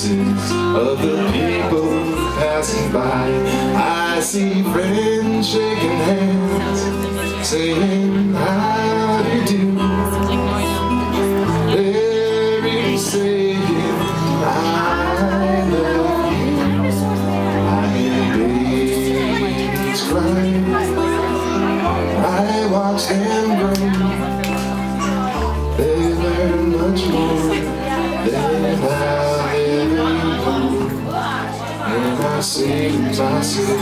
faces of the people passing by. I see friends shaking hands, saying how do you do. They're even saying I love you. I hear babies cry, I watch them grow. They learn much more than I'll ever know. And I say to myself,